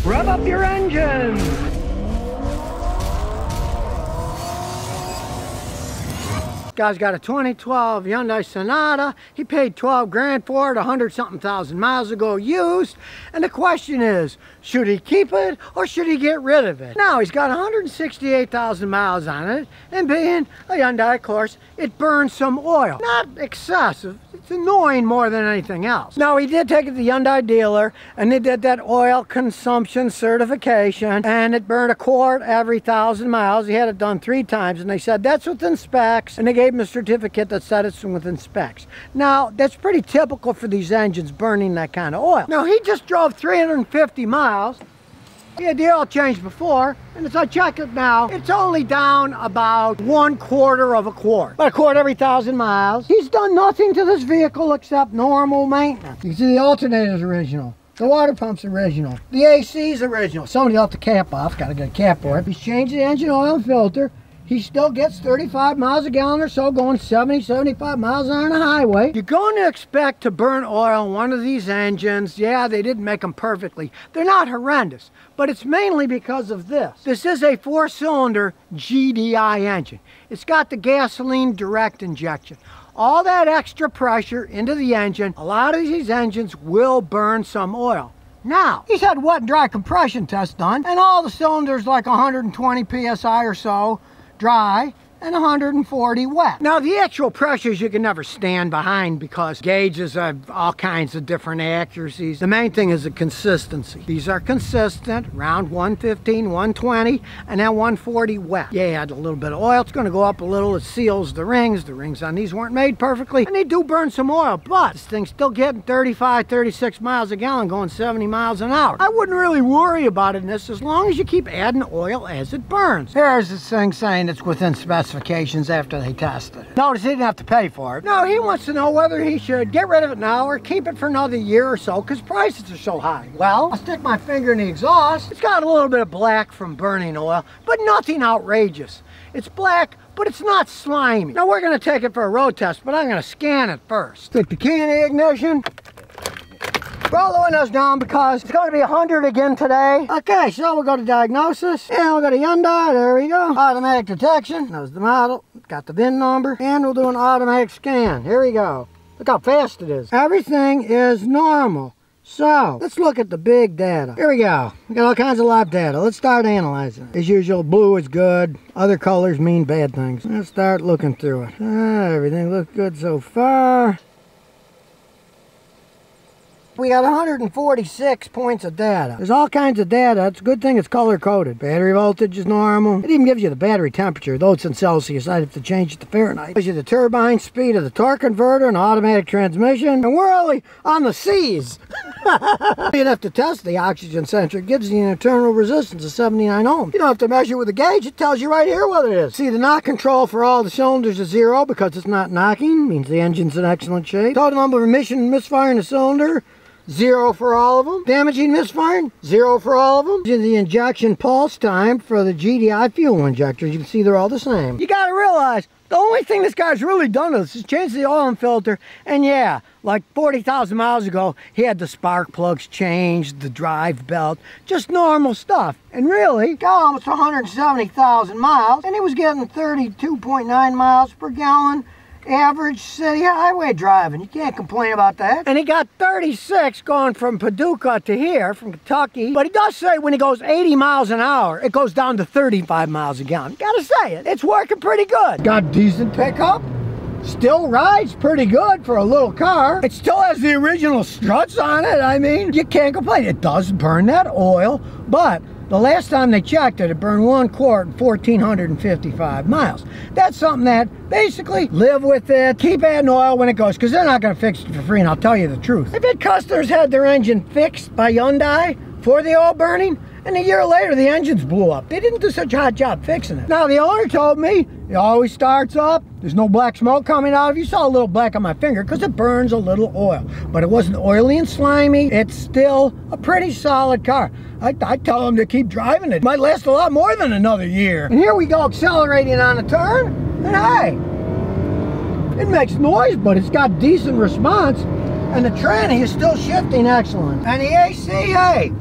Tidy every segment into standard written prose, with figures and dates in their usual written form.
Rev up your engines! Guy's got a 2012 Hyundai Sonata. He paid 12 grand for it, 100-something thousand miles ago used. And the question is, should he keep it or should he get rid of it? Now, he's got 168,000 miles on it, and being a Hyundai, of course, it burns some oil. Not excessive. It's annoying more than anything else. Now, he did take it to the Hyundai dealer, and they did that oil consumption certification, and it burned a quart every 1,000 miles. He had it done 3 times, and they said that's within specs, and they gave him a certificate that said it's within specs. Now, that's pretty typical for these engines burning that kind of oil. Now, he just drove 350 miles. He had the oil changed before, and as I check it now, it's only down about 1/4 of a quart. About a quart every 1,000 miles. He's done nothing to this vehicle except normal maintenance. You can see the alternator's original. The water pump's original. The AC's original. Somebody left the cap off, gotta get a cap for it. He's changed the engine oil and filter. He still gets 35 miles a gallon or so, going 70, 75 miles an hour on the highway. You're going to expect to burn oil in one of these engines. Yeah, they didn't make them perfectly. They're not horrendous, but it's mainly because of this. This is a 4-cylinder GDI engine. It's got the gasoline direct injection. All that extra pressure into the engine, a lot of these engines will burn some oil. Now, he's had wet and dry compression tests done, and all the cylinders like 120 PSI or so dry, and 140 wet. Now, the actual pressures you can never stand behind because gauges have all kinds of different accuracies. The main thing is the consistency. These are consistent, around 115, 120, and then 140 wet. Yeah, add a little bit of oil, it's gonna go up a little, it seals the rings. The rings on these weren't made perfectly, and they do burn some oil, but this thing's still getting 35, 36 miles a gallon, going 70 miles an hour. I wouldn't really worry about it in this as long as you keep adding oil as it burns. Here's this thing saying it's within specifications after they tested it. Notice he didn't have to pay for it. No, he wants to know whether he should get rid of it now or keep it for another year or so because prices are so high. Well, I'll stick my finger in the exhaust. It's got a little bit of black from burning oil, but nothing outrageous. It's black, but it's not slimy. Now we're gonna take it for a road test, but I'm gonna scan it first. Stick the key in the ignition. Roll the windows down because it's going to be 100 again today. Okay, so we'll go to diagnosis, and we'll go to Hyundai. There we go. Automatic detection. Knows the model. Got the VIN number, and we'll do an automatic scan. Here we go. Look how fast it is. Everything is normal. So let's look at the big data. Here we go. We got all kinds of live data. Let's start analyzing it. As usual, blue is good. Other colors mean bad things. Let's start looking through it. Everything looks good so far. We got 146 points of data. There's all kinds of data. It's a good thing it's color-coded. Battery voltage is normal. It even gives you the battery temperature, though it's in Celsius. I'd have to change it to Fahrenheit. It gives you the turbine speed of the torque converter and automatic transmission. And we're only on the C's. You'd have to test the oxygen sensor. It gives you an internal resistance of 79 ohms. You don't have to measure with a gauge. It tells you right here what it is. See, the knock control for all the cylinders is 0 because it's not knocking. Means the engine's in excellent shape. Total number of emission and misfire in the cylinder, 0 for all of them. Damaging misfiring, 0 for all of them. The injection pulse time for the GDI fuel injectors, you can see they're all the same. You gotta realize, the only thing this guy's really done is change the oil and filter, and yeah, like 40,000 miles ago, he had the spark plugs changed, the drive belt, just normal stuff. And really, got almost 170,000 miles, and he was getting 32.9 miles per gallon average city highway driving. You can't complain about that. And he got 36 going from Paducah to here, from Kentucky. But he does say when he goes 80 miles an hour, it goes down to 35 miles a gallon. Gotta say it, it's working pretty good. Got decent pickup. Still rides pretty good for a little car. It still has the original struts on it. I mean, you can't complain. It does burn that oil, but the last time they checked it, it burned 1 quart and 1,455 miles. That's something that basically live with it, keep adding oil when it goes, because they're not going to fix it for free, and I'll tell you the truth. I've had customers had their engine fixed by Hyundai for the oil burning, and a year later the engines blew up. They didn't do such a hot job fixing it. Now the owner told me it always starts up, there's no black smoke coming out of it. You saw a little black on my finger because it burns a little oil, but it wasn't oily and slimy. It's still a pretty solid car. I tell them to keep driving it. Might last a lot more than another year. And here we go accelerating on a turn, and hey, it makes noise, but it's got decent response, and the tranny is still shifting excellent. And the AC, hey,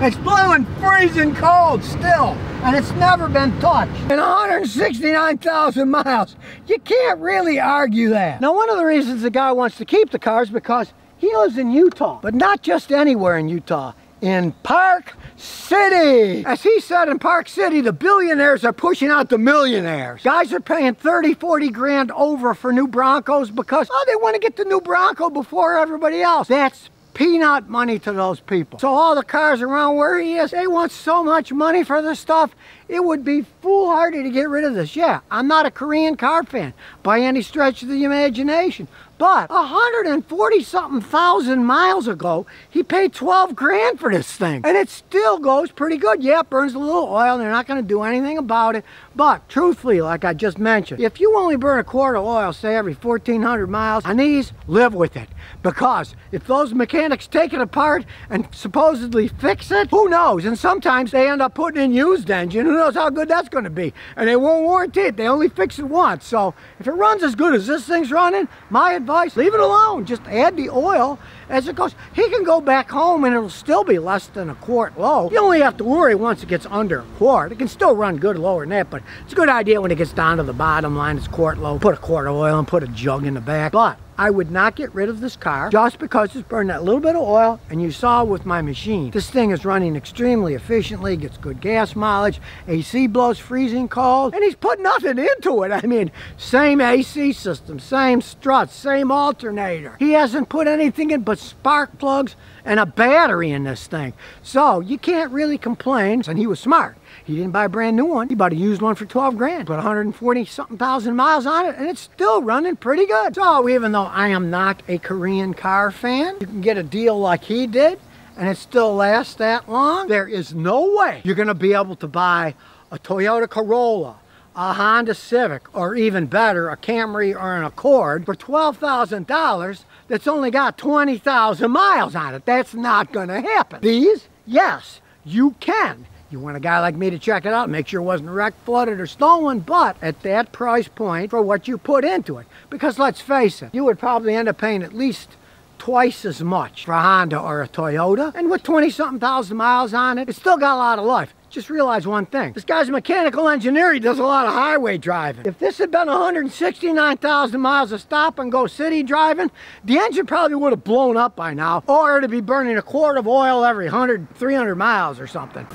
It's blowing freezing cold still, and it's never been touched. And 169,000 miles. You can't really argue that. Now, one of the reasons the guy wants to keep the car is because he lives in Utah, but not just anywhere in Utah. In Park City. As he said, in Park City, the billionaires are pushing out the millionaires. Guys are paying 30, 40 grand over for new Broncos because, oh, they want to get the new Bronco before everybody else. That's peanut money to those people. So all the cars around where he is, they want so much money for this stuff, it would be foolhardy to get rid of this. Yeah, I'm not a Korean car fan by any stretch of the imagination. But 140-something thousand miles ago, he paid 12 grand for this thing. And it still goes pretty good. Yeah, it burns a little oil, and they're not going to do anything about it. But truthfully, like I just mentioned, if you only burn a quart of oil, say every 1,400 miles, on these, live with it. Because if those mechanics take it apart and supposedly fix it, who knows? And sometimes they end up putting in used engine. Who knows how good that's going to be? And they won't warranty it. They only fix it once. So if it runs as good as this thing's running, my advice, leave it alone. Just add the oil as it goes. He can go back home and it'll still be less than a quart low. You only have to worry once it gets under a quart. It can still run good lower than that, but it's a good idea when it gets down to the bottom line, it's quart low. Put a quart of oil and put a jug in the back. But I would not get rid of this car just because it's burning that little bit of oil. And you saw with my machine, this thing is running extremely efficiently, gets good gas mileage, AC blows freezing cold, and he's put nothing into it. I mean, same AC system, same struts, same alternator. He hasn't put anything in but spark plugs and a battery in this thing. So you can't really complain. And he was smart. He didn't buy a brand new one. He bought a used one for 12 grand. Put 140-something thousand miles on it, and it's still running pretty good. So even though I am not a Korean car fan, you can get a deal like he did, and it still lasts that long. There is no way you're gonna be able to buy a Toyota Corolla, a Honda Civic, or even better, a Camry or an Accord for $12,000 that's only got 20,000 miles on it. That's not gonna happen. These, yes, you can. You want a guy like me to check it out, make sure it wasn't wrecked, flooded, or stolen, but at that price point for what you put into it. Because let's face it, you would probably end up paying at least twice as much for a Honda or a Toyota. And with 20-something thousand miles on it, it's still got a lot of life. Just realize one thing. This guy's a mechanical engineer. He does a lot of highway driving. If this had been 169,000 miles of stop and go city driving, the engine probably would have blown up by now, or it'd be burning a quart of oil every 100, 300 miles or something.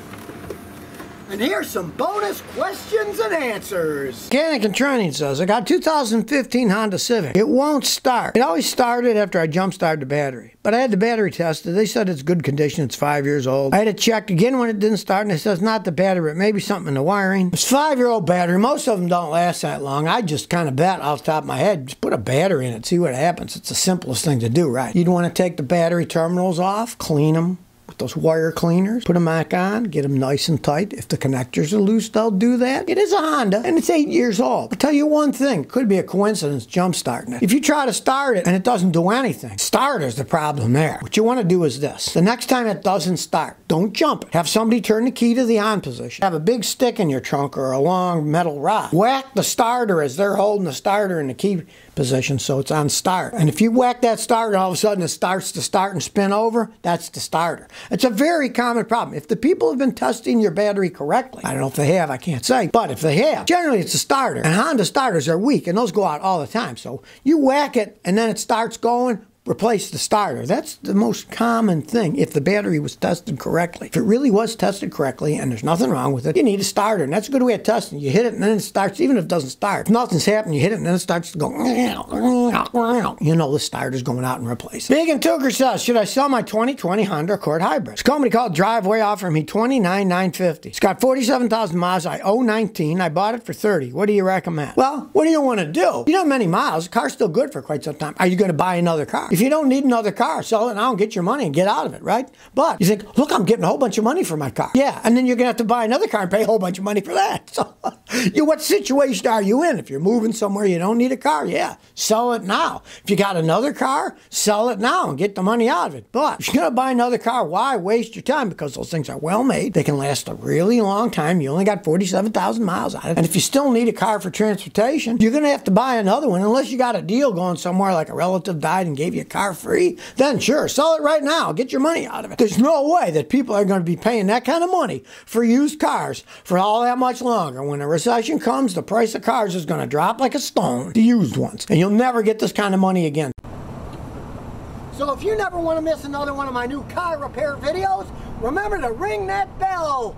And here's some bonus questions and answers. Mechanic and Training says, I got 2015 Honda Civic. It won't start. It always started after I jump-started the battery. But I had the battery tested. They said it's good condition. It's 5 years old. I had it checked again when it didn't start, and it says not the battery. It may be something in the wiring. It's a 5-year-old battery. Most of them don't last that long. I just kind of bet off the top of my head, just put a battery in it, see what happens. It's the simplest thing to do, right? You'd want to take the battery terminals off, clean them with those wire cleaners, put them back on, get them nice and tight. If the connectors are loose, they'll do that. It is a Honda, and it's 8 years old. I'll tell you one thing, it could be a coincidence jump starting it. If you try to start it and it doesn't do anything, starter's the problem there. What you want to do is this. The next time it doesn't start, don't jump it. Have somebody turn the key to the on position. Have a big stick in your trunk or a long metal rod. Whack the starter as they're holding the starter in the key position so it's on start. And if you whack that starter, all of a sudden it starts to start and spin over, that's the starter. It's a very common problem. If the people have been testing your battery correctly, I don't know if they have, I can't say, but if they have, generally it's a starter. And Honda starters are weak, and those go out all the time. So you whack it, and then it starts going, replace the starter. That's the most common thing if the battery was tested correctly. If it really was tested correctly and there's nothing wrong with it, you need a starter. And that's a good way of testing. You hit it and then it starts, even if it doesn't start. If nothing's happening, you hit it and then it starts to go, you know the starter's going out and replace it. Big and Tucker says, should I sell my 2020 Honda Accord Hybrid? This company called Driveway offering me $29,950. It's got 47,000 miles. I owe 19. I bought it for 30. What do you recommend? Well, what do you want to do? You don't have many miles. The car's still good for quite some time. Are you going to buy another car? If you don't need another car, sell it now and get your money and get out of it, right? But you think, look, I'm getting a whole bunch of money for my car. Yeah, and then you're going to have to buy another car and pay a whole bunch of money for that. So What situation are you in? If you're moving somewhere you don't need a car, yeah, sell it now. If you got another car, sell it now and get the money out of it. But if you're going to buy another car, why waste your time? Because those things are well made. They can last a really long time. You only got 47,000 miles on it. And if you still need a car for transportation, you're going to have to buy another one unless you got a deal going somewhere like a relative died and gave you a car free. Then sure, sell it right now. Get your money out of it. There's no way that people are going to be paying that kind of money for used cars for all that much longer. When a recession comes, the price of cars is going to drop like a stone, the used ones, and you'll never get this kind of money again. So if you never want to miss another one of my new car repair videos, remember to ring that bell.